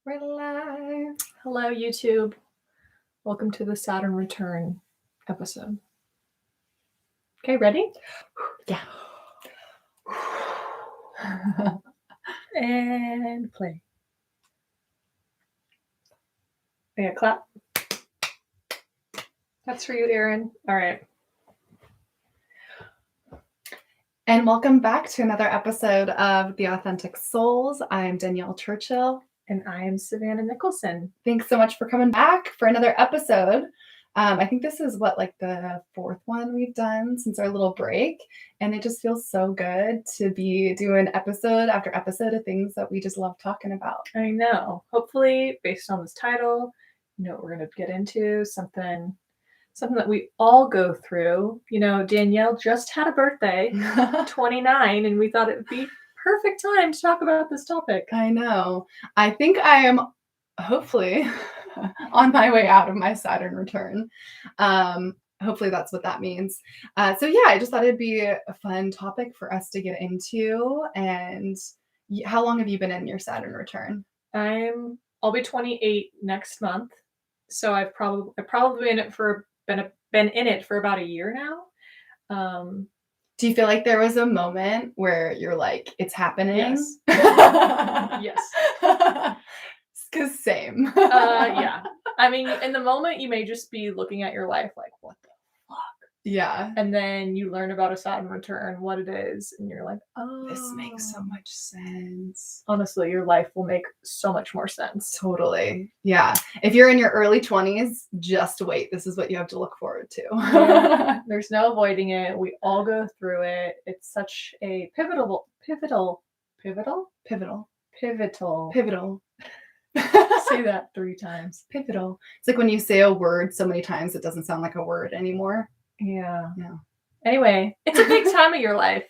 We're live. Hello, YouTube. Welcome to the Saturn Return episode. Okay, ready? Yeah. And play. Yeah, clap. That's for you, Erin. All right. And welcome back to another episode of The Authentic Souls. I'm Danielle Churchill. And I am Savannah Nicholson. Thanks so much for coming back for another episode. I think this is the fourth one we've done since our little break. And it just feels so good to be doing episode after episode of things that we just love talking about. I know. Hopefully, based on this title, you know what we're going to get into, something that we all go through. You know, Danielle just had a birthday, 29, and we thought it would be perfect time to talk about this topic. I know. I think I am hopefully on my way out of my Saturn return. Hopefully that's what that means. I just thought it'd be a fun topic for us to get into. And how long have you been in your Saturn return? I'll be 28 next month, so I've probably been in it for about a year now. Do you feel like there was a moment where you're like, it's happening? Yes. Yes. Because same. Yeah. I mean, in the moment, you may just be looking at your life like, what the fuck? Yeah. And then you learn about a Saturn return, what it is, and you're like, oh. This makes so much sense. Honestly, your life will make so much more sense. Totally. Yeah. If you're in your early 20s, just wait. This is what you have to look forward to. Yeah. There's no avoiding it. We all go through it. It's such a pivotal. Say that 3 times. Pivotal. It's like when you say a word so many times, it doesn't sound like a word anymore. Yeah. Yeah. Anyway, it's a big time of your life.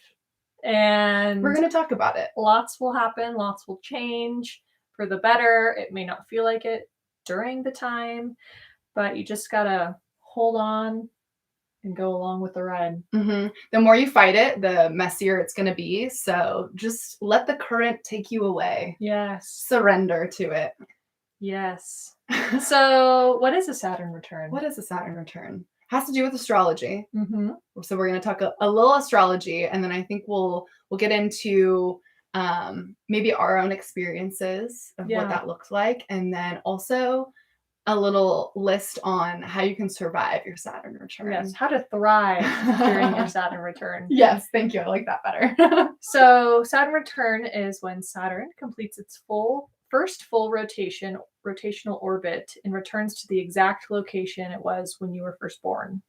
And we're going to talk about it. Lots will happen. Lots will change for the better. It may not feel like it during the time, but you just got to hold on and go along with the ride. Mm-hmm. The more you fight it, the messier it's going to be. So just let the current take you away. Yes. Surrender to it. Yes. So what is a Saturn return? What is a Saturn return? Has to do with astrology. Mm-hmm. So we're going to talk a little astrology, and then I think we'll get into maybe our own experiences of what that looks like, and then also a little list on how you can survive your Saturn return. Yes, how to thrive during your Saturn return. Yes, thank you. I like that better. So Saturn return is when Saturn completes its first full rotational orbit and returns to the exact location it was when you were first born.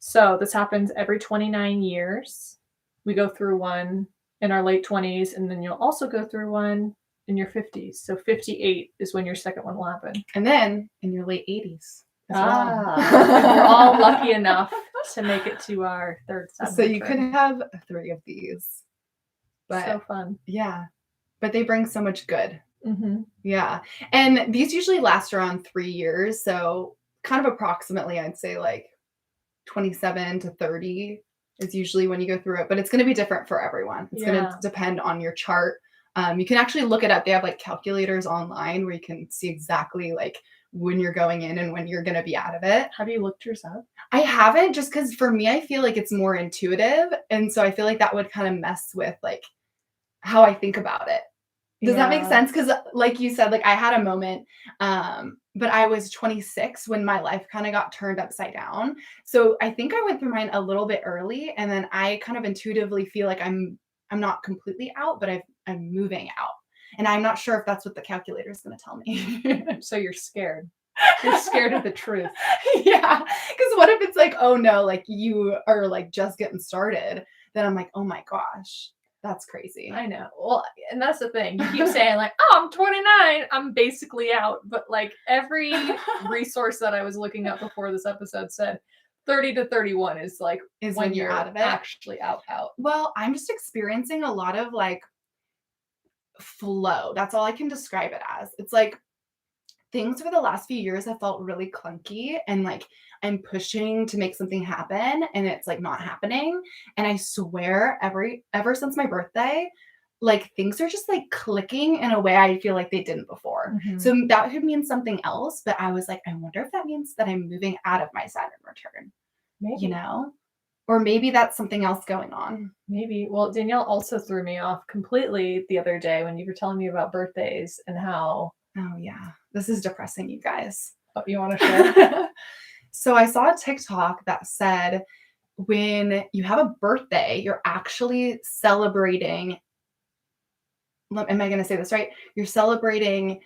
So this happens every 29 years. We go through one in our late 20s, and then you'll also go through one in your 50s. So 58 is when your second one will happen. And then in your late 80s. We're all lucky enough to make it to our third Saturn So you could have 3 of these. But, so fun. Yeah. But they bring so much good. Mm-hmm. Yeah. And these usually last around 3 years. So kind of approximately, I'd say like 27 to 30 is usually when you go through it. But it's going to be different for everyone. It's going to depend on your chart. You can actually look it up. They have like calculators online where you can see exactly like when you're going in and when you're going to be out of it. Have you looked yours up? I haven't, just because for me, I feel like it's more intuitive. And so I feel like that would kind of mess with like how I think about it. Does that make sense? Because like you said, like I had a moment, but I was 26 when my life kind of got turned upside down. So I think I went through mine a little bit early, and then I kind of intuitively feel like I'm not completely out, but I'm moving out. And I'm not sure if that's what the calculator is going to tell me. So you're scared. You're scared of the truth. Yeah. Because what if it's like, oh no, like you are like just getting started? Then I'm like, oh my gosh. That's crazy. I know. Well, and that's the thing. You keep saying like, oh, I'm 29. I'm basically out. But like every resource that I was looking up before this episode said 30 to 31 is when you're out of it. Actually out. Well, I'm just experiencing a lot of like flow. That's all I can describe it as. It's like things for the last few years have felt really clunky, and like I'm pushing to make something happen and it's like not happening. And I swear ever since my birthday, like things are just like clicking in a way I feel like they didn't before. anymore. Mhm. So that could mean something else, but I was like, I wonder if that means that I'm moving out of my Saturn return, Maybe. you know? Or maybe that's something else going on. Maybe. Well, Danielle also threw me off completely the other day when you were telling me about birthdays and how. Oh, yeah. This is depressing, you guys. Oh, you want to share? So I saw a TikTok that said when you have a birthday, you're actually celebrating. Am I going to say this right? You're celebrating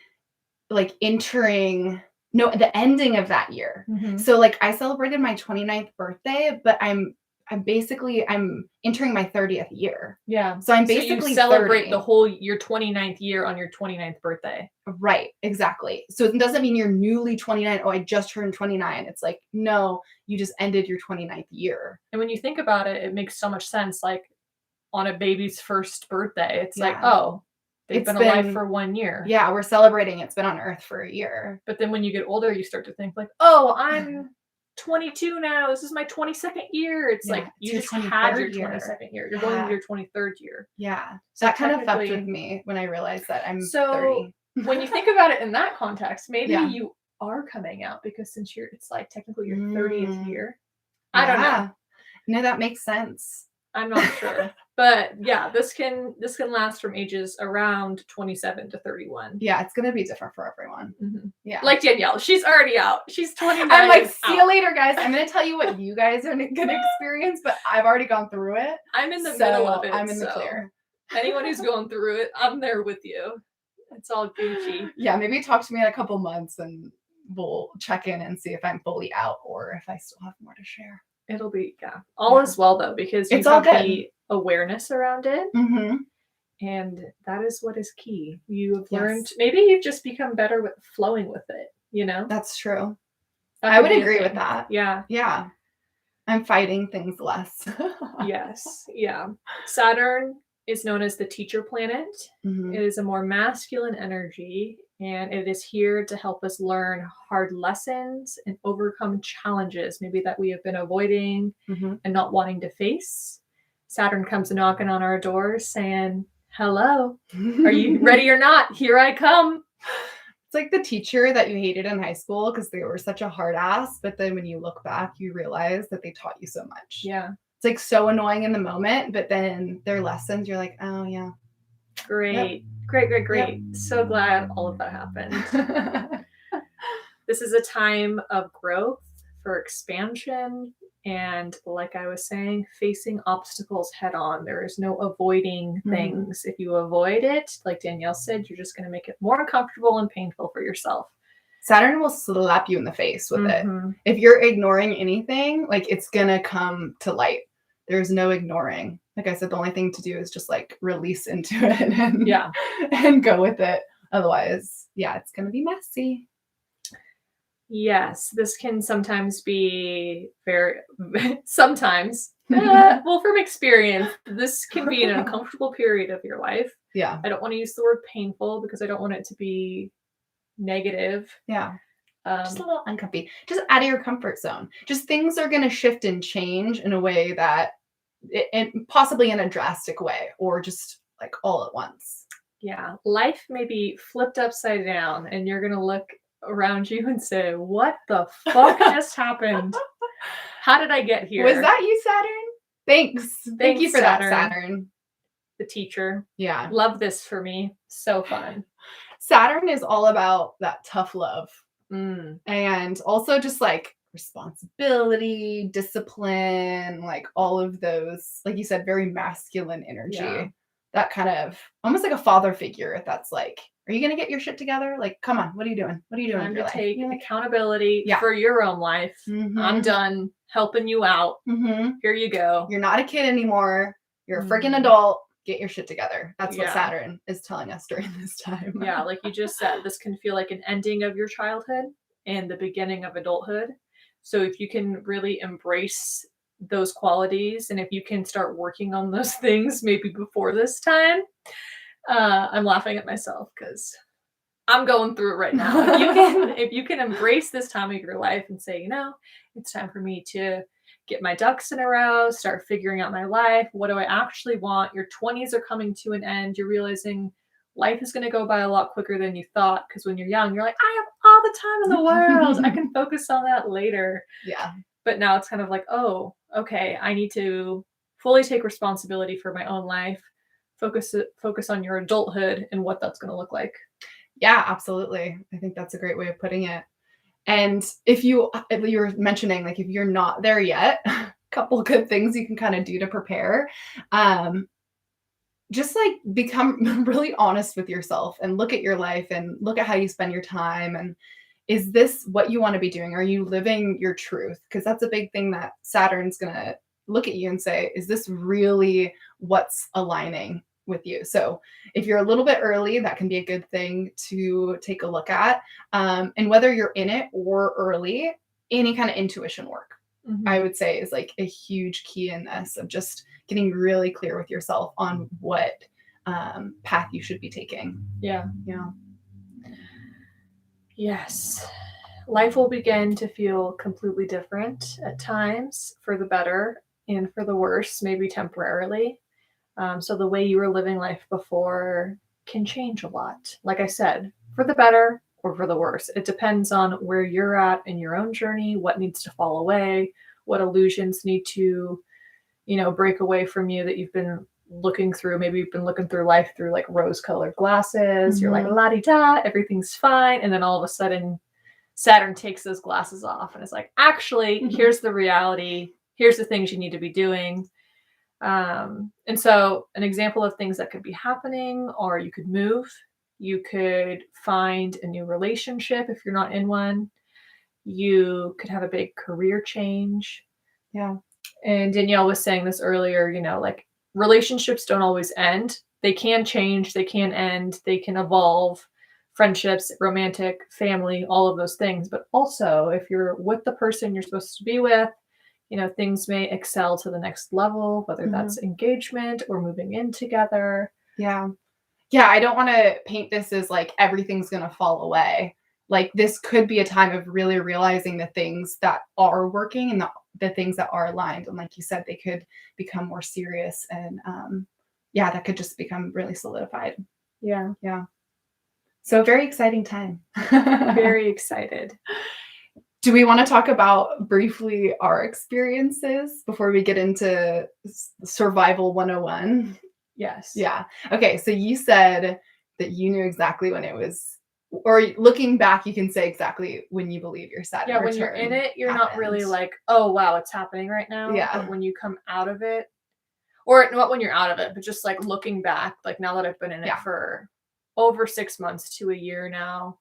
like the ending of that year. Mhm. So like I celebrated my 29th birthday, but I'm entering my 30th year. Yeah. So I'm So basically you celebrate 30. the whole your 29th year on your 29th birthday. Right, exactly. So it doesn't mean you're newly 29. Oh, I just turned 29. It's like, no, you just ended your 29th year. And when you think about it, it makes so much sense. Like on a baby's first birthday, it's like, Yeah. oh, they've been alive for 1 year. Yeah, we're celebrating it's been on Earth for a year. But then when you get older, you start to think like, oh, I'm 22 now. This is my 22nd year. It's Yeah, like it's you your just had your 23rd year. 22nd year. You're going into Yeah. your 23rd year. Yeah. So That kind of fucked with technically- me when I realized that I'm So 30. when you think about it in that context, maybe Yeah. you are coming out because since it's like technically your 30th Mm. year. I don't know. Yeah. No, that makes sense. I'm not sure. But yeah, this can last from ages around 27 to 31. Yeah, it's gonna be different for everyone. Mhm. Yeah. Like Danielle, she's already out. She's 29. I'm like, and see out. you later, guys. I'm gonna tell you what you guys are gonna experience, but I've already gone through it. I'm in the so middle of it. I'm in the so clear. anyone who's going through it, I'm there with you. It's all Gucci. Yeah, maybe talk to me in a couple months and we'll check in and see if I'm fully out or if I still have more to share. It'll be all is well though, because you It's all have good. the awareness around it. Mm-hmm. And that is what is key. You have Yes. learned, maybe you've just become better with flowing with it, you know? That's true. That I could would be a agree with thing. that. Yeah. Yeah. I'm fighting things less. Yes. Yeah. Saturn is known as the teacher planet. Mhm. It is a more masculine energy, and it is here to help us learn hard lessons and overcome challenges maybe that we have been avoiding Mhm. and not wanting to face. Saturn comes knocking on our doors saying, hello, are you ready or not? Here I come. It's like the teacher that you hated in high school because they were such a hard ass, but then when you look back, you realize that they taught you so much. Yeah. It's like so annoying in the moment, but then their lessons, you're like, oh yeah. Great. Great. So glad all of that happened. This is a time of growth for expansion. And like I was saying, facing obstacles head on. There is no avoiding things. If you avoid it, like Danielle said, you're just going to make it more uncomfortable and painful for yourself. Saturn will slap you in the face with it. If you're ignoring anything, like it's going to come to light. There's no ignoring. Like I said, the only thing to do is just like release into it and go with it. Otherwise, yeah, it's going to be messy. Yes, this can sometimes be sometimes, well, from experience, this can be an uncomfortable period of your life. Yeah. I don't want to use the word painful because I don't want it to be negative. Yeah. Just a little uncomfy. Just out of your comfort zone. Just things are going to shift and change in a way that, possibly in a drastic way or just like all at once. Yeah. Life may be flipped upside down and you're going to look around you and say, what the fuck just happened? How did I get here? Was that you, Saturn? Thanks. Thank you for Saturn. that, Saturn. The teacher. Yeah. Love this for me. So fun. Saturn is all about that tough love. And also just like responsibility, discipline, like all of those, like you said, very masculine energy. Yeah. That kind of almost like a father figure that's like, are you going to get your shit together? Like, come on, what are you doing? What are you doing? Time to take accountability for your own life. I'm done helping you out. Here you go. You're not a kid anymore. You're a freaking adult. Get your shit together. That's what Saturn is telling us during this time. Yeah, like you just said, this can feel like an ending of your childhood and the beginning of adulthood. So if you can really embrace those qualities and if you can start working on those things maybe before this time, I'm laughing at myself because I'm going through it right now. If you can embrace this time of your life and say, it's time for me to get my ducks in a row, start figuring out my life. What do I actually want? Your 20s are coming to an end. You're realizing life is going to go by a lot quicker than you thought. Because when you're young, you're like, I have all the time in the world. I can focus on that later. Yeah. But now it's kind of like, oh, okay, I need to fully take responsibility for my own life. Focus on your adulthood and what that's going to look like. Yeah, absolutely. I think that's a great way of putting it. And if you were mentioning, like, if you're not there yet, a couple good things you can kind of do to prepare. Just like become really honest with yourself and look at your life and look at how you spend your time. And is this what you want to be doing? Are you living your truth? Because that's a big thing that Saturn's going to look at you and say, is this really what's aligning with you? So if you're a little bit early, that can be a good thing to take a look at. And whether you're in it or early, any kind of intuition work, I would say, is like a huge key in this, of just getting really clear with yourself on what path you should be taking. Yeah. Yeah. Yes. Life will begin to feel completely different at times, for the better and for the worse, maybe temporarily. So the way you were living life before can change a lot. Like I said, for the better or for the worse. It depends on where you're at in your own journey, what needs to fall away, what illusions need to, break away from you that you've been looking through. Maybe you've been looking through life through like rose-colored glasses. You're like, la-di-da, everything's fine. And then all of a sudden, Saturn takes those glasses off and is like, actually, here's the reality. Here's the things you need to be doing. And so an example of things that could be happening, or you could move, you could find a new relationship if you're not in one. You could have a big career change. Yeah. And Danielle was saying this earlier, like relationships don't always end. They can change, they can end, they can evolve. Friendships, romantic, family, all of those things. But also, if you're with the person you're supposed to be with, things may excel to the next level, whether that's engagement or moving in together. Yeah. Yeah. I don't want to paint this as like everything's going to fall away. Like, this could be a time of really realizing the things that are working and the things that are aligned. And like you said, they could become more serious, and that could just become really solidified. Yeah. Yeah. So a very exciting time. Very excited. Do we want to talk about briefly our experiences before we get into survival 101? Yes. Yeah. Okay. So you said that you knew exactly when it was, or looking back, you can say exactly when you believe your Saturn return. When you're in it, you're happened. not really like, oh, wow, it's happening right now. Yeah. But when you come out of it, or not when you're out of it, but just like looking back, like now that I've been in it for over 6 months to a year now,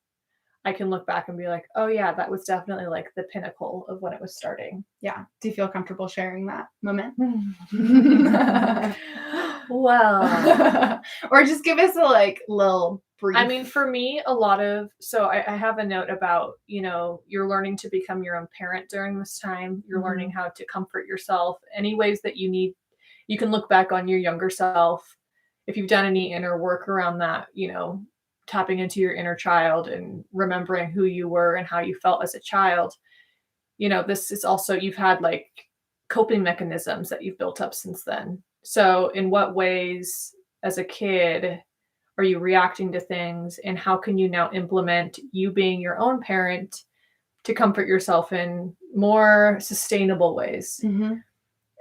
I can look back and be like, oh yeah, that was definitely like the pinnacle of when it was starting. Yeah. Do you feel comfortable sharing that moment? Well, or just give us a little brief. I mean, for me, so I have a note about, you're learning to become your own parent during this time. You're learning how to comfort yourself. Any ways that you need, you can look back on your younger self. If you've done any inner work around that, tapping into your inner child and remembering who you were and how you felt as a child. This is also, you've had like coping mechanisms that you've built up since then. So in what ways as a kid are you reacting to things, and how can you now implement you being your own parent to comfort yourself in more sustainable ways?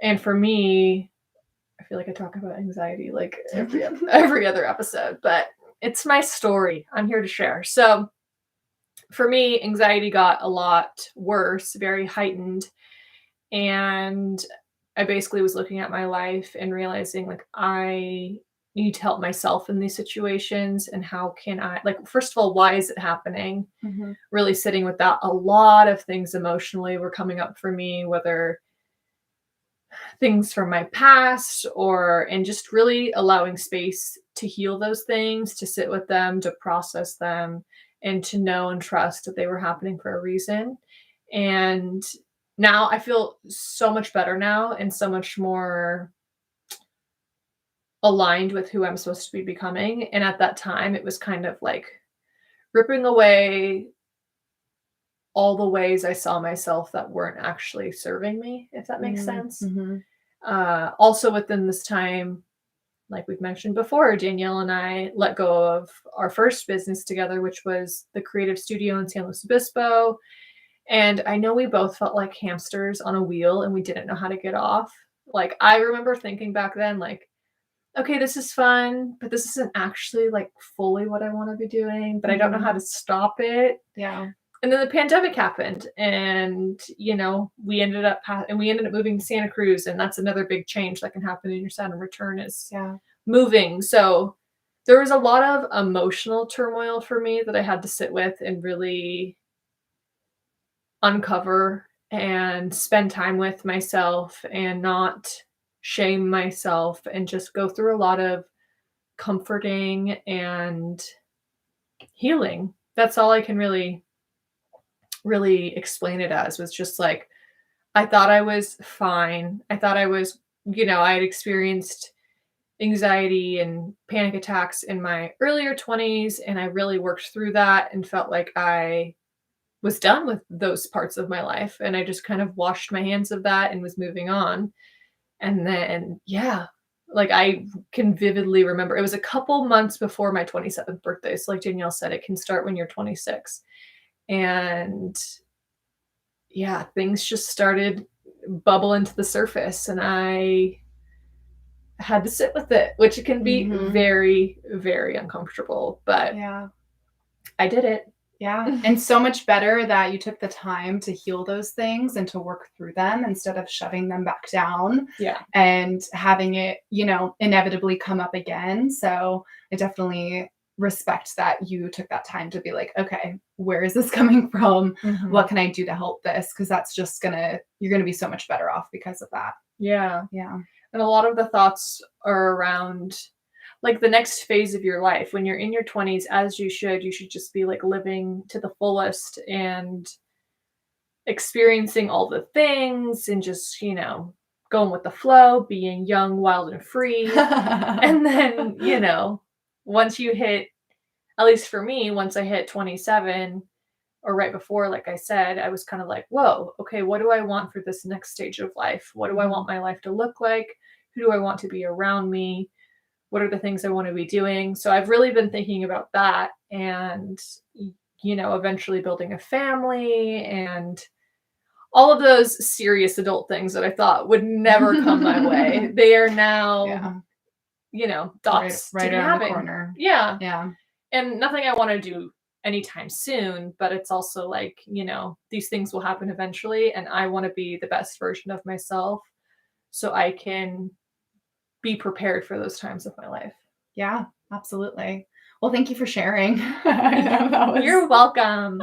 And for me, I feel like I talk about anxiety like every other episode, but it's my story. I'm here to share. So for me, anxiety got a lot worse, very heightened. And I basically was looking at my life and realizing like I need to help myself in these situations. And how can I, like, first of all, why is it happening? Really sitting with that. A lot of things emotionally were coming up for me, whether things from my past and just really allowing space to heal those things, to sit with them, to process them, and to know and trust that they were happening for a reason. And now I feel so much better now, and so much more aligned with who I'm supposed to be becoming. And at that time, it was kind of like ripping away all the ways I saw myself that weren't actually serving me, if that makes sense. Also within this time, like we've mentioned before, Danielle and I let go of our first business together, which was the creative studio in San Luis Obispo. And I know we both felt like hamsters on a wheel and we didn't know how to get off. Like, I remember thinking back then, like, okay, this is fun, but this isn't actually like fully what I want to be doing, but I don't know how to stop it. Yeah. And then the pandemic happened, and we ended up moving to Santa Cruz, and that's another big change that can happen in your Saturn return is moving. So there was a lot of emotional turmoil for me that I had to sit with and really uncover and spend time with myself and not shame myself and just go through a lot of comforting and healing. That's all I can really explain it as, was just like, I thought I was fine. I thought I was, I had experienced anxiety and panic attacks in my earlier 20s, and I really worked through that and felt like I was done with those parts of my life. And I just kind of washed my hands of that and was moving on. And then, like I can vividly remember, it was a couple months before my 27th birthday. So like Danielle said, it can start when you're 26. And things just started bubbling to the surface, and I had to sit with it, which it can be very, very uncomfortable, but I did it. Yeah. And so much better that you took the time to heal those things and to work through them instead of shoving them back down. Yeah. And having it, inevitably come up again. So I definitely respect that you took that time to be like, okay, where is this coming from? What can I do to help this? Because that's just you're gonna be so much better off because of that. Yeah. Yeah. And a lot of the thoughts are around like the next phase of your life. When you're in your 20s, as you should just be like living to the fullest and experiencing all the things and just, going with the flow, being young, wild, and free. And then, once you hit, at least for me, once I hit 27 or right before, like I said, I was kind of like, whoa, okay, what do I want for this next stage of life? What do I want my life to look like? Who do I want to be around me? What are the things I want to be doing? So I've really been thinking about that and, eventually building a family and all of those serious adult things that I thought would never come my way. They are now, dots right to be around the having. corner. Yeah. Yeah. And nothing I want to do anytime soon, but it's also like, these things will happen eventually, and I want to be the best version of myself so I can be prepared for those times of my life. Yeah, absolutely. Well, thank you for sharing. I know that was... You're welcome.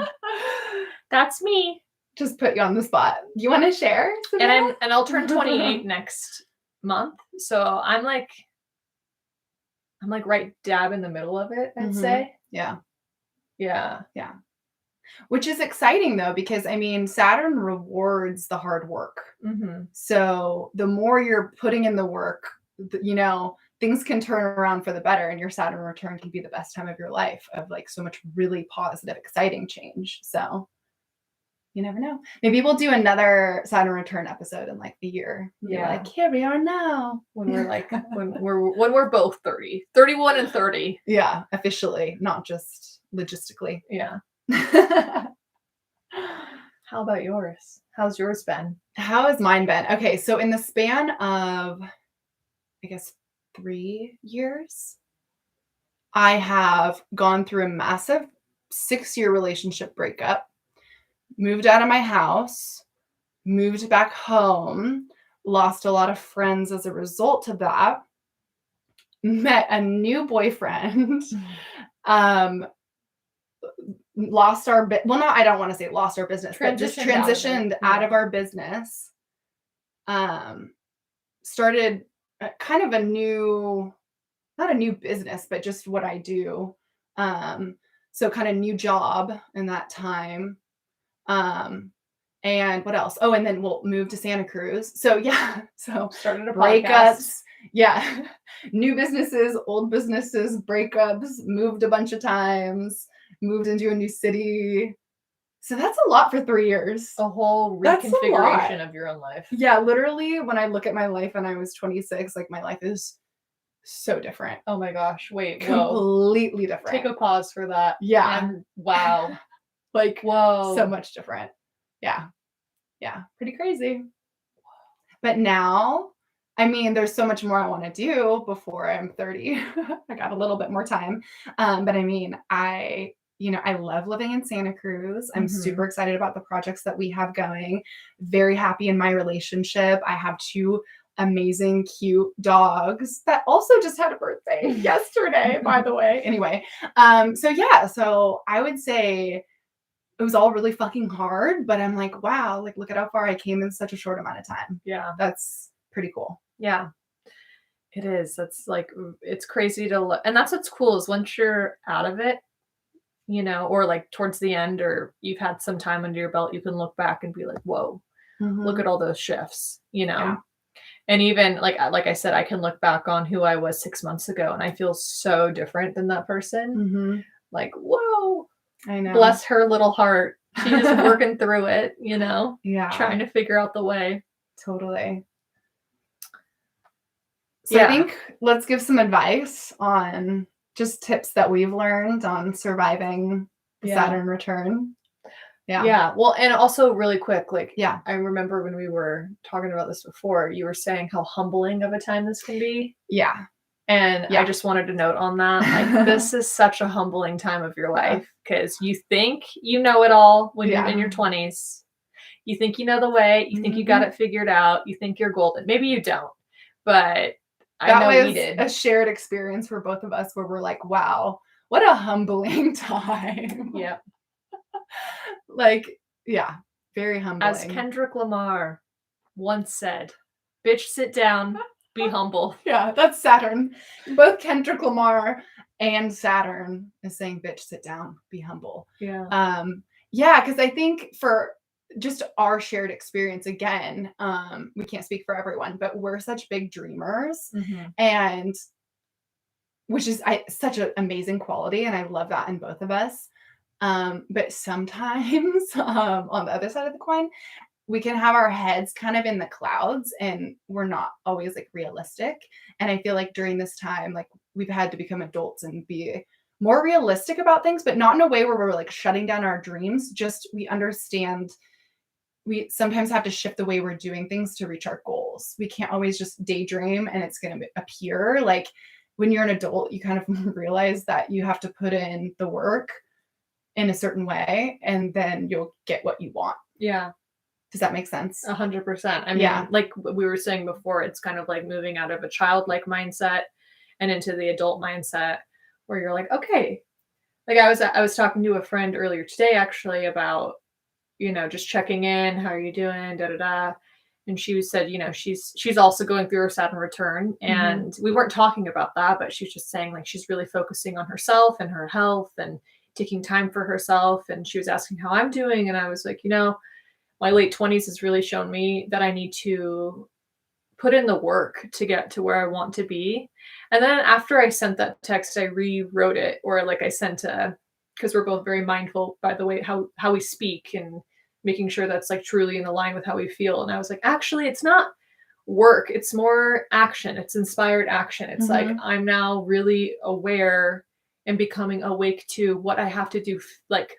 That's me. Just put you on the spot. You want to share? And I'll turn 28 next month. So I'm like right dab in the middle of it, I'd say. Yeah. Yeah. Yeah. Which is exciting though, because Saturn rewards the hard work. So the more you're putting in the work, things can turn around for the better, and your Saturn return can be the best time of your life of like so much really positive, exciting change. So you never know. Maybe we'll do another Saturn return episode in like a year. Yeah. Like, here we are now. When we're like, when we're both 30, 31 and 30. Yeah. Officially, not just logistically. Yeah. How about yours? How's yours been? How has mine been? Okay. So in the span of, I guess, 3 years, I have gone through a massive 6-year relationship breakup, moved out of my house, moved back home, lost a lot of friends as a result of that, met a new boyfriend, lost our well, I don't want to say lost our business, but just transitioned out of our business, started kind of a new, not a new business, but just what I do. So kind of new job in that time. And what else? Oh, and then we'll move to Santa Cruz. So yeah, so started a breakups. Podcast. Yeah. New businesses, old businesses, breakups, moved a bunch of times, moved into a new city. So that's a lot for 3 years. A whole reconfiguration of your own life. Yeah, literally when I look at my life when I was 26, like my life is So different. Oh my gosh. Wait, whoa. Completely different. Take a pause for that. Yeah. And wow. Like, Whoa. so much different. Yeah. Yeah. Pretty crazy. But now, I mean, there's so much more I want to do before I'm 30. I got a little bit more time. But I mean, I love living in Santa Cruz. I'm super excited about the projects that we have going. Very happy in my relationship. I have 2 amazing, cute dogs that also just had a birthday yesterday, by the way. Anyway, so I would say it was all really fucking hard, but I'm like, wow, like look at how far I came in such a short amount of time. Yeah. That's pretty cool. Yeah. It is. That's like, it's crazy to look. And that's what's cool is once you're out of it, or like towards the end, or you've had some time under your belt, you can look back and be like, whoa, look at all those shifts, Yeah. And even like I said, I can look back on who I was 6 months ago and I feel so different than that person. Like, whoa, I know. bless her little heart. She's just working through it, Yeah. trying to figure out the way. Totally. So I think let's give some advice on just tips that we've learned on surviving the Saturn return. Yeah. Yeah. Well, and also really quick, like, Yeah. I remember when we were talking about this before, you were saying how humbling of a time this can be. Yeah. And I just wanted to note on that, like, this is such a humbling time of your life because you think you know it all when you're in your 20s. You think you know the way. You think you got it figured out. You think you're golden. Maybe you don't, but I know we did. That was a shared experience for both of us where we're like, wow, what a humbling time. Yeah. Like, yeah, very humbling. As Kendrick Lamar once said, bitch, sit down, be humble. Yeah, that's Saturn. Both Kendrick Lamar and Saturn is saying, bitch, sit down, be humble. Yeah. Yeah, because I think for just our shared experience, again, we can't speak for everyone, but we're such big dreamers, and which is such an amazing quality, and I love that in both of us. But sometimes on the other side of the coin, we can have our heads kind of in the clouds and we're not always like realistic. And I feel like during this time, like we've had to become adults and be more realistic about things, but not in a way where we're like shutting down our dreams. Just we understand we sometimes have to shift the way we're doing things to reach our goals. We can't always just daydream and it's going to appear. Like when you're an adult, you kind of realize that you have to put in the work in a certain way and then you'll get what you want. Yeah. Does that make sense? 100%. I mean, like we were saying before, it's kind of like moving out of a childlike mindset and into the adult mindset where you're like, okay, like I was talking to a friend earlier today actually about, just checking in, how are you doing, da da da. And she said, she's also going through her Saturn return, and we weren't talking about that, but she was just saying like she's really focusing on herself and her health and taking time for herself. And she was asking how I'm doing, and I was like, my late 20s has really shown me that I need to put in the work to get to where I want to be. And then after I sent that text, I rewrote it, or like I sent because we're both very mindful, by the way, how we speak and making sure that's like truly in line with how we feel. And I was like, actually, it's not work. It's more action. It's inspired action. It's like, I'm now really aware and becoming awake to what I have to do, like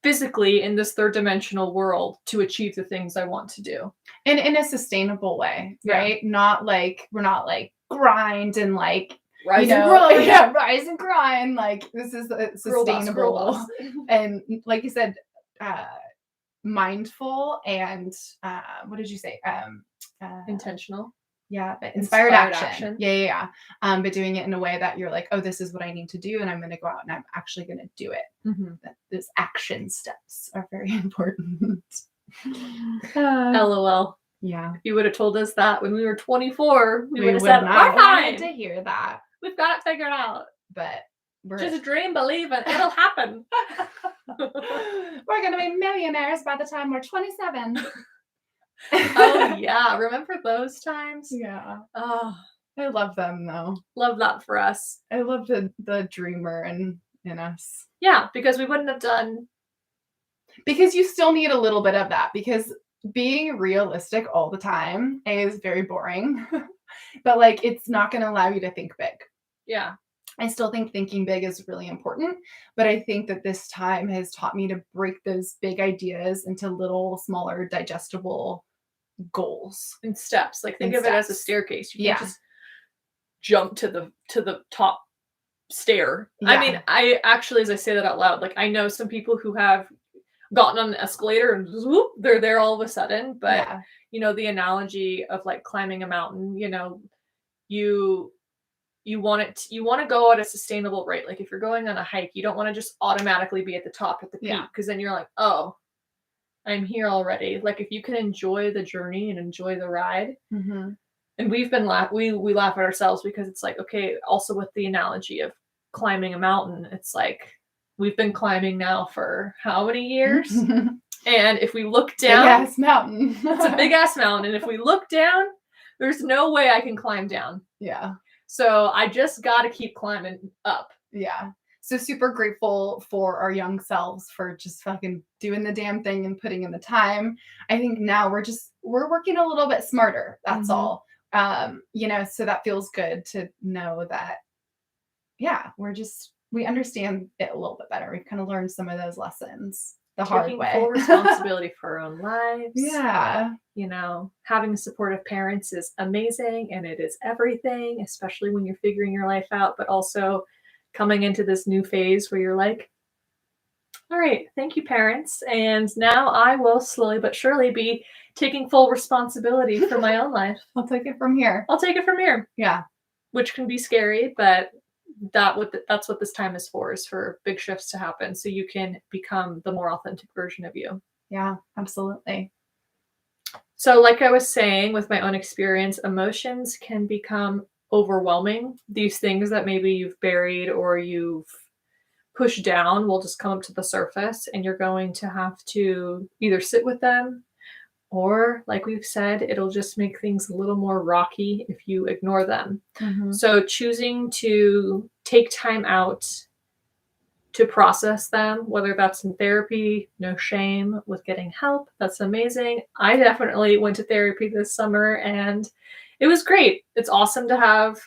physically in this third dimensional world to achieve the things I want to do. And in a sustainable way, right? Not like, we're not like grind and like, rise and grind. Yeah, rise and grind. Like this is sustainable. And like you said, mindful and what did you say? Intentional. Yeah, but inspired action. Yeah. But doing it in a way that you're like, oh, this is what I need to do, and I'm going to go out and I'm actually going to do it. Those action steps are very important. LOL. Yeah. If you would have told us that when we were 24, we would have said, "We're fine to hear that. We've got it figured out." But we're just dream, believe, and it'll happen. We're going to be millionaires by the time we're 27. Oh yeah, remember those times? Yeah. Oh, I love them though. Love that for us. I love the dreamer in us. Yeah, because we wouldn't have done. Because you still need a little bit of that, because being realistic all the time is very boring. But like, it's not going to allow you to think big. Yeah. I still think thinking big is really important, but I think that this time has taught me to break those big ideas into little, smaller, digestible goals In steps. Like, think and of it as a steps. staircase. You Yeah. can't just jump to the top stair. I mean, Yeah. I actually, as I say that out loud, like, I know some people who have gotten on an escalator and whoop, they're there all of a sudden. But Yeah. the analogy of like climbing a mountain, you you want to go at a sustainable rate. Like, if you're going on a hike, you don't want to just automatically be at the top, at the peak, Yeah. because then you're like, oh, I'm here already. Like, if you can enjoy the journey and enjoy the ride. Mm-hmm. And we've been we laugh at ourselves, because it's like, okay, also with the analogy of climbing a mountain, it's like we've been climbing now for how many years? And if we look down, big ass mountain. it's a big ass mountain. And if we look down, there's no way I can climb down. Yeah. So I just got to keep climbing up. Yeah. So super grateful for our young selves for just fucking doing the damn thing and putting in the time. I think now we're working a little bit smarter. That's all. So that feels good to know that, yeah, we understand it a little bit better. We've kind of learned some of those lessons the hard Taking way. full responsibility for our own lives. Yeah. Having supportive parents is amazing, and it is everything, especially when you're figuring your life out, but also coming into this new phase where you're like, all right, thank you, parents. And now I will slowly but surely be taking full responsibility for my own life. I'll take it from here. I'll take it from here. Yeah. Which can be scary, but that's what this time is for big shifts to happen, so you can become the more authentic version of you. Yeah, absolutely. So like I was saying, with my own experience, emotions can become overwhelming. These things that maybe you've buried or you've pushed down will just come up to the surface, and you're going to have to either sit with them, or like we've said, it'll just make things a little more rocky if you ignore them. Mm-hmm. So choosing to take time out to process them, whether that's in therapy, no shame with getting help, that's amazing. I definitely went to therapy this summer, and it was great. It's awesome to have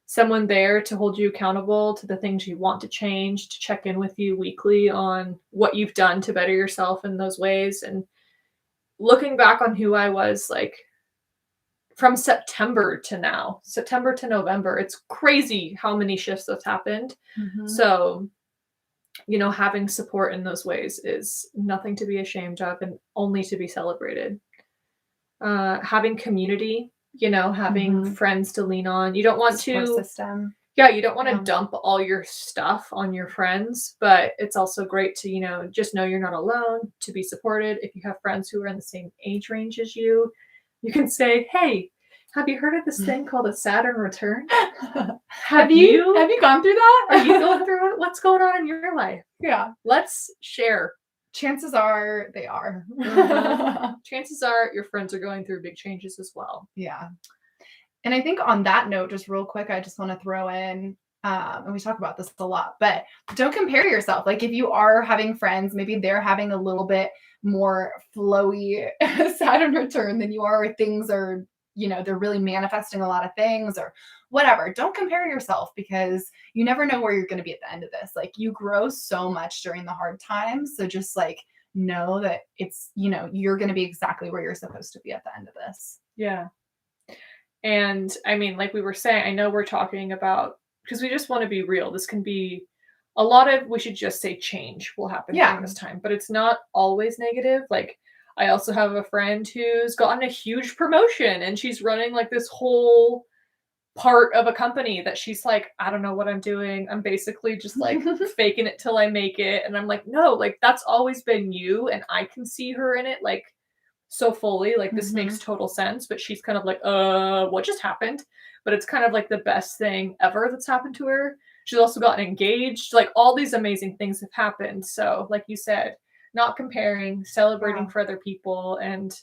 someone there to hold you accountable to the things you want to change, to check in with you weekly on what you've done to better yourself in those ways. And looking back on who I was, like, from September to now, September to November, it's crazy how many shifts have happened. Mm-hmm. So, having support in those ways is nothing to be ashamed of and only to be celebrated. Having community, having friends to lean on. You don't want support to system. Yeah, you don't want to dump all your stuff on your friends, but it's also great to, just know you're not alone, to be supported. If you have friends who are in the same age range as you can say, hey, have you heard of this thing called a Saturn Return? Have you gone through that? Are you going through it? What's going on in your life? Yeah. Let's share. Chances are they are. Chances are your friends are going through big changes as well. Yeah. And I think on that note, just real quick, I just want to throw in, and we talk about this a lot, but don't compare yourself. Like, if you are having friends, maybe they're having a little bit more flowy Saturn return than you are, or things are, they're really manifesting a lot of things or whatever. Don't compare yourself, because you never know where you're going to be at the end of this. Like, you grow so much during the hard times. So just like, know that it's, you're going to be exactly where you're supposed to be at the end of this. Yeah. And I mean, like we were saying, I know we're talking about, because we just want to be real. This can be a lot of, we should just say change will happen during this time, but it's not always negative. Like, I also have a friend who's gotten a huge promotion, and she's running like this whole part of a company that she's like, I don't know what I'm doing. I'm basically just like faking it till I make it. And I'm like, no, like, that's always been you. And I can see her in it, like, so fully, like, this makes total sense. But she's kind of like, what just happened? But it's kind of like the best thing ever that's happened to her. She's also gotten engaged. Like, all these amazing things have happened. So like you said, not comparing, celebrating for other people, and,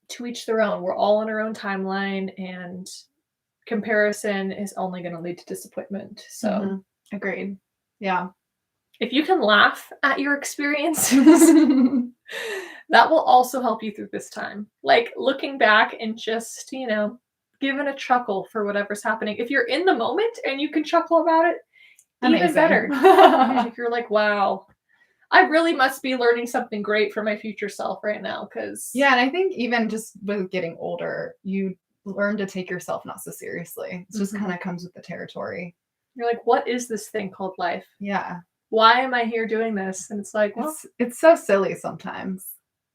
to each their own. We're all on our own timeline, and comparison is only going to lead to disappointment. So agreed. Yeah. if you can laugh at your experiences, that will also help you through this time. Like looking back and just, giving a chuckle for whatever's happening. If you're in the moment and you can chuckle about it, even better. If you're like, wow, I really must be learning something great for my future self right now. Yeah, and I think even just with getting older, you learn to take yourself not so seriously. It just kind of comes with the territory. You're like, what is this thing called life? Yeah. Why am I here doing this? And it's like, well, it's so silly sometimes.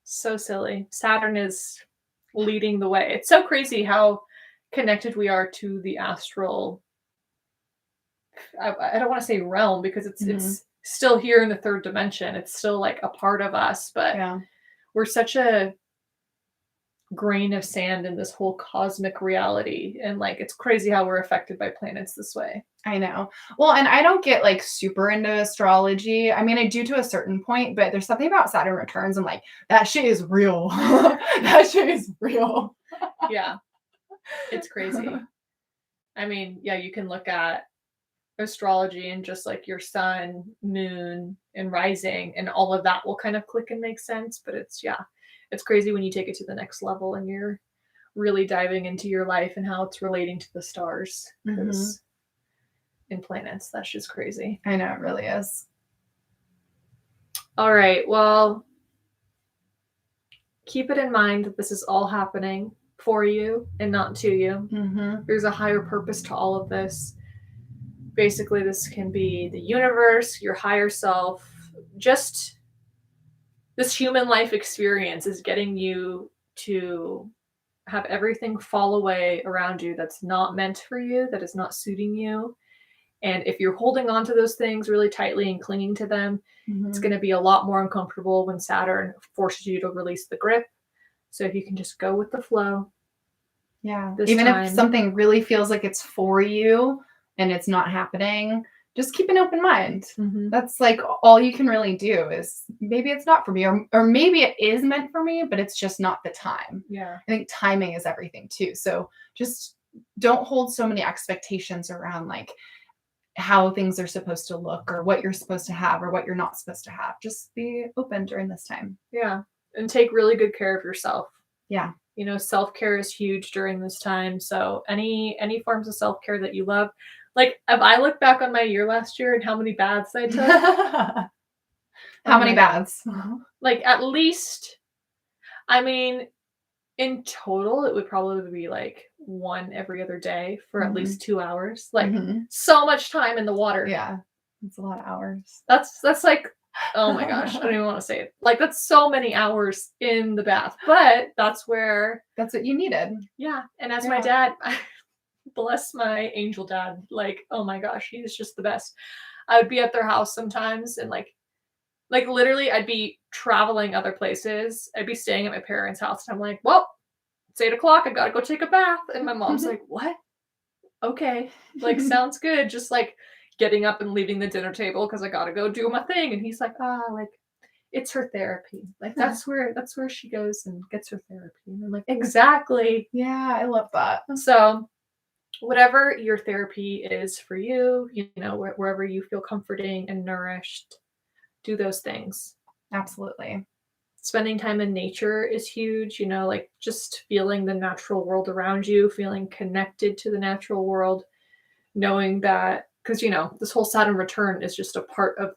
So silly. Saturn is leading the way. It's so crazy how connected we are to the astral. I don't want to say realm because it's still here in the third dimension. It's still like a part of us, but we're such a grain of sand in this whole cosmic reality, and like it's crazy how we're affected by planets this way. I know. Well, and I don't get like super into astrology. I mean, I do to a certain point, but there's something about Saturn returns. I'm like, that shit is real. That shit is real. Yeah. It's crazy. I mean, yeah, you can look at astrology and just like your sun, moon, and rising, and all of that will kind of click and make sense. But it's crazy when you take it to the next level and you're really diving into your life and how it's relating to the stars. Because in planets, that's just crazy. I know, it really is. All right, well, keep it in mind that this is all happening for you and not to you. There's a higher purpose to all of this. Basically, this can be the universe, your higher self, just this human life experience is getting you to have everything fall away around you that's not meant for you, that is not suiting you. And if you're holding on to those things really tightly and clinging to them, it's going to be a lot more uncomfortable when Saturn forces you to release the grip. So if you can just go with the flow. Yeah. Even if something really feels like it's for you and it's not happening, just keep an open mind. That's like all you can really do is maybe it's not for me, or maybe it is meant for me, but it's just not the time. Yeah. I think timing is everything too. So just don't hold so many expectations around like how things are supposed to look or what you're supposed to have or what you're not supposed to have. Just be open during this time. Yeah. And take really good care of yourself. Yeah. Self-care is huge during this time. So any forms of self-care that you love, like if I look back on my year last year and how many baths I took. How many baths? Like at least, I mean, in total, it would probably be like one every other day for at least 2 hours. Like so much time in the water. Yeah. It's a lot of hours. That's like, oh my gosh, I don't even want to say it. Like that's so many hours in the bath. But that's what you needed. Yeah. And as my dad, bless my angel dad, like, oh my gosh, he's just the best. I would be at their house sometimes and like literally I'd be traveling other places. I'd be staying at my parents' house and I'm like, well, it's 8:00. I gotta go take a bath. And my mom's like, what? Okay. Like, sounds good. Just like getting up and leaving the dinner table because I gotta go do my thing. And he's like, like, it's her therapy. Like that's where she goes and gets her therapy. And I'm like, exactly. Yeah, I love that. So whatever your therapy is for you, wherever you feel comforting and nourished, do those things. Absolutely. Spending time in nature is huge, like just feeling the natural world around you, feeling connected to the natural world, knowing that, because, this whole Saturn return is just a part of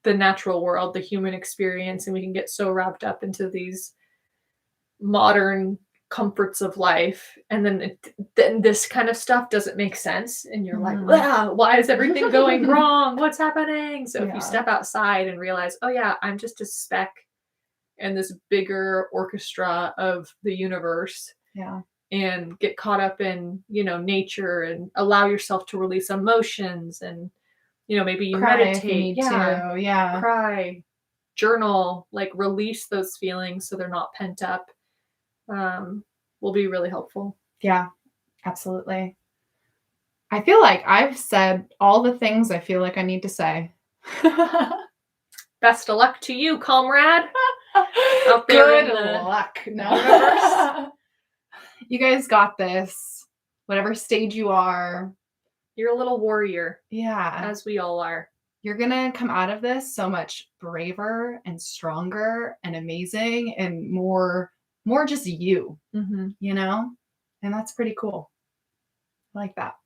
the natural world, the human experience, and we can get so wrapped up into these modern comforts of life, and then this kind of stuff doesn't make sense, and you're like, wow, why is everything going wrong? What's happening? So if you step outside and realize, oh yeah, I'm just a speck in this bigger orchestra of the universe, and get caught up in nature and allow yourself to release emotions, and maybe you cry meditate, if you need to. Cry, journal, like release those feelings so they're not pent up. Will be really helpful. Yeah, absolutely. I feel like I've said all the things I feel like I need to say. Best of luck to you, comrade. Good luck. No. You guys got this. Whatever stage you are. You're a little warrior. Yeah. As we all are. you're going to come out of this so much braver and stronger and amazing and more just you, you know? And that's pretty cool. I like that.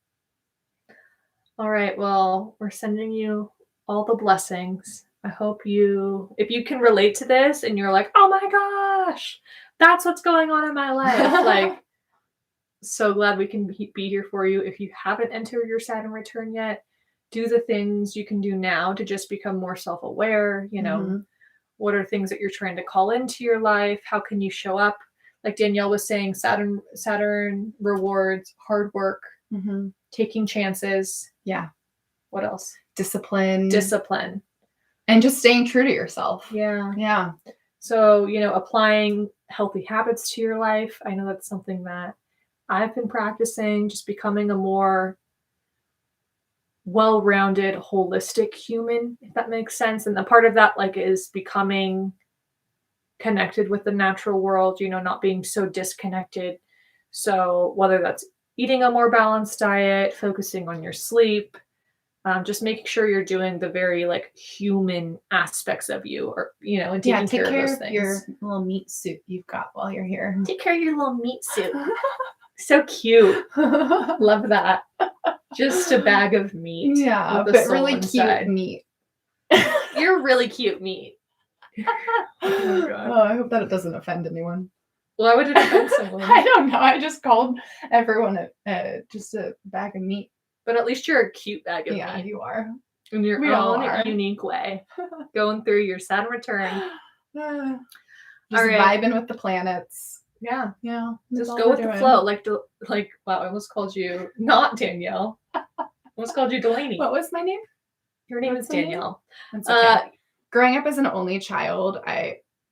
All right. Well, we're sending you all the blessings. I hope if you can relate to this and you're like, oh my gosh, that's what's going on in my life. Like, so glad we can be here for you. If you haven't entered your Saturn return yet, do the things you can do now to just become more self-aware. You know, what are things that you're trying to call into your life? How can you show up? Like Danielle was saying, Saturn rewards hard work, taking chances. Yeah. What else? Discipline. And just staying true to yourself. Yeah. Yeah. So, you know, applying healthy habits to your life. I know that's something that I've been practicing, just becoming a more well-rounded, holistic human, if that makes sense. And the part of that, like, is becoming connected with the natural world, you know, not being so disconnected. So whether that's eating a more balanced diet, focusing on your sleep, just making sure you're doing the very like human aspects of you, or, you know, and taking care of those things. Your little meat suit you've got while you're here. Take care of your little meat suit. So cute. Love that. Just a bag of meat. Yeah, but really cute meat. You're really cute meat. Oh, I hope that it doesn't offend anyone. Why would it offend someone? I don't know. I just called everyone just a bag of meat. But at least you're a cute bag of meat. Yeah, you are. In your own unique way. Going through your Saturn return. Just vibing with the planets. Yeah. Yeah. Just go with the flow. Like, wow, I almost called you not Danielle. I almost called you Delaney. What was my name? Your name is Danielle. That's okay. Growing up as an only child,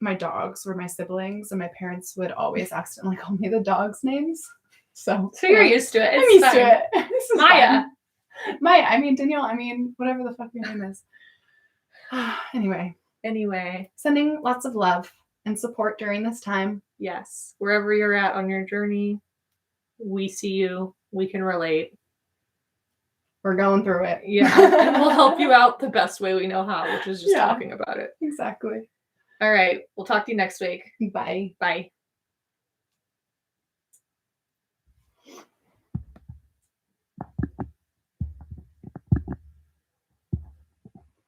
my dogs were my siblings, and my parents would always accidentally call me the dogs' names. So you're used to it. I'm used to it. This is Maya. Fun. Maya. I mean, Danielle. I mean, whatever the fuck your name is. Anyway, sending lots of love and support during this time. Yes. Wherever you're at on your journey, we see you. We can relate. We're going through it. Yeah. And we'll help you out the best way we know how, which is just talking about it. Exactly. All right. We'll talk to you next week. Bye. Bye.